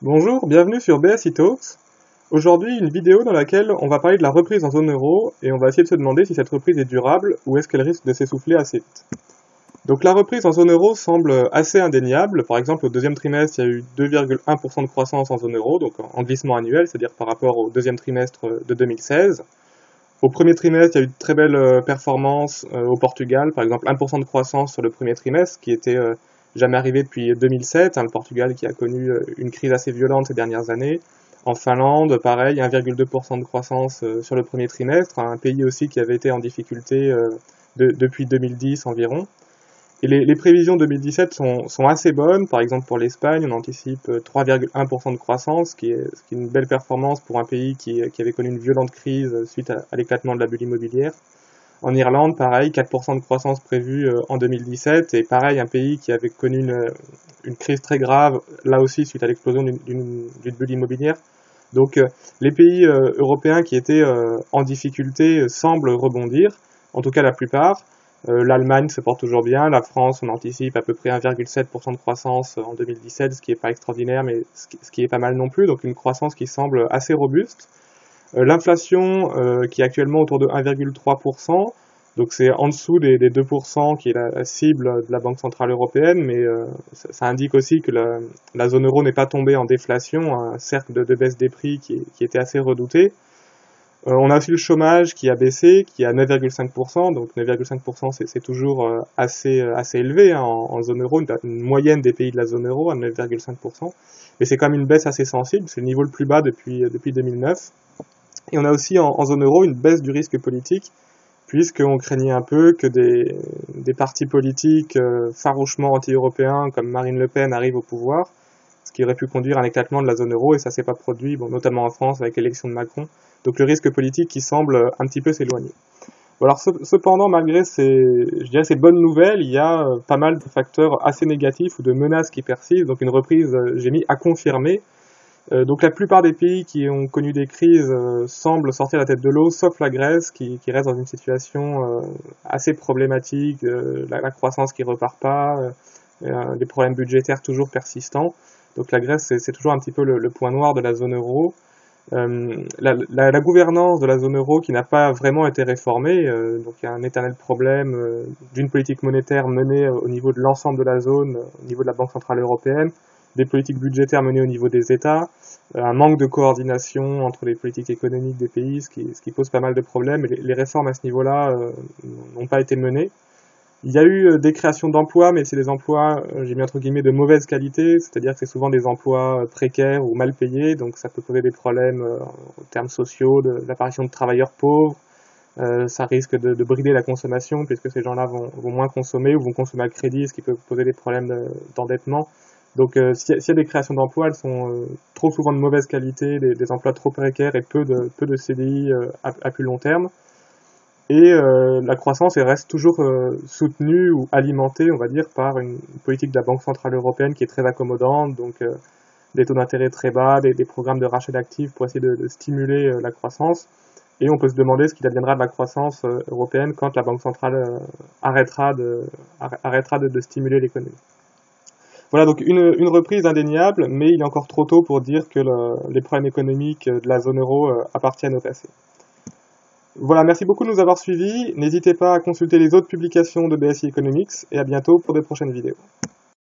Bonjour, bienvenue sur BSI Talks. Aujourd'hui, une vidéo dans laquelle on va parler de la reprise en zone euro et on va essayer de se demander si cette reprise est durable ou est-ce qu'elle risque de s'essouffler assez vite. Donc la reprise en zone euro semble assez indéniable. Par exemple, au deuxième trimestre, il y a eu 2,1% de croissance en zone euro, donc en glissement annuel, c'est-à-dire par rapport au deuxième trimestre de 2016. Au premier trimestre, il y a eu de très belles performances au Portugal, par exemple 1% de croissance sur le premier trimestre, qui était jamais arrivé depuis 2007, le Portugal qui a connu une crise assez violente ces dernières années. En Finlande, pareil, 1,2% de croissance sur le premier trimestre, un pays aussi qui avait été en difficulté depuis 2010 environ. Et les prévisions 2017 sont assez bonnes. Par exemple, pour l'Espagne, on anticipe 3,1% de croissance, ce qui est une belle performance pour un pays qui avait connu une violente crise suite à l'éclatement de la bulle immobilière. En Irlande, pareil, 4% de croissance prévue en 2017, et pareil, un pays qui avait connu une crise très grave, là aussi, suite à l'explosion d'une bulle immobilière. Donc, les pays européens qui étaient en difficulté semblent rebondir, en tout cas la plupart. L'Allemagne se porte toujours bien, la France, on anticipe à peu près 1,7% de croissance en 2017, ce qui n'est pas extraordinaire, mais ce qui est pas mal non plus, donc une croissance qui semble assez robuste. L'inflation qui est actuellement autour de 1,3%, donc c'est en dessous des 2% qui est la cible de la Banque Centrale Européenne, mais ça indique aussi que la zone euro n'est pas tombée en déflation, un cercle de baisse des prix qui était assez redouté. On a aussi le chômage qui a baissé, qui est à 9,5%, donc 9,5% c'est toujours assez élevé en zone euro, une moyenne des pays de la zone euro à 9,5%, mais c'est quand même une baisse assez sensible, c'est le niveau le plus bas depuis 2009. Et on a aussi en zone euro une baisse du risque politique, puisqu'on craignait un peu que des partis politiques farouchement anti-européens comme Marine Le Pen arrivent au pouvoir, ce qui aurait pu conduire à un éclatement de la zone euro, et ça s'est pas produit, bon, notamment en France avec l'élection de Macron. Donc le risque politique qui semble un petit peu s'éloigner. Bon, alors cependant, malgré ces bonnes nouvelles, il y a pas mal de facteurs assez négatifs ou de menaces qui persistent, donc une reprise, j'ai mis à confirmer. Donc la plupart des pays qui ont connu des crises semblent sortir la tête de l'eau, sauf la Grèce qui reste dans une situation assez problématique, la croissance qui repart pas, des problèmes budgétaires toujours persistants. Donc la Grèce, c'est toujours un petit peu le point noir de la zone euro. La gouvernance de la zone euro qui n'a pas vraiment été réformée, donc il y a un éternel problème d'une politique monétaire menée au niveau de l'ensemble de la zone, au niveau de la Banque Centrale Européenne, des politiques budgétaires menées au niveau des États, un manque de coordination entre les politiques économiques des pays, ce qui pose pas mal de problèmes. Et les réformes à ce niveau-là n'ont pas été menées. Il y a eu des créations d'emplois, mais c'est des emplois, j'ai mis entre guillemets, de mauvaise qualité, c'est-à-dire que c'est souvent des emplois précaires ou mal payés, donc ça peut poser des problèmes en termes sociaux, de l'apparition de travailleurs pauvres. Ça risque de brider la consommation, puisque ces gens-là vont moins consommer ou vont consommer à crédit, ce qui peut poser des problèmes d'endettement. Donc s'il y a des créations d'emplois, elles sont trop souvent de mauvaise qualité, des emplois trop précaires et peu de CDI à plus long terme. Et la croissance elle reste toujours soutenue ou alimentée, on va dire, par une politique de la Banque Centrale Européenne qui est très accommodante, donc des taux d'intérêt très bas, des programmes de rachat d'actifs pour essayer de stimuler la croissance. Et on peut se demander ce qu'il adviendra de la croissance européenne quand la Banque Centrale arrêtera de stimuler l'économie. Voilà, donc une reprise indéniable, mais il est encore trop tôt pour dire que les problèmes économiques de la zone euro appartiennent au passé. Voilà, merci beaucoup de nous avoir suivis. N'hésitez pas à consulter les autres publications de BSI Economics et à bientôt pour de prochaines vidéos.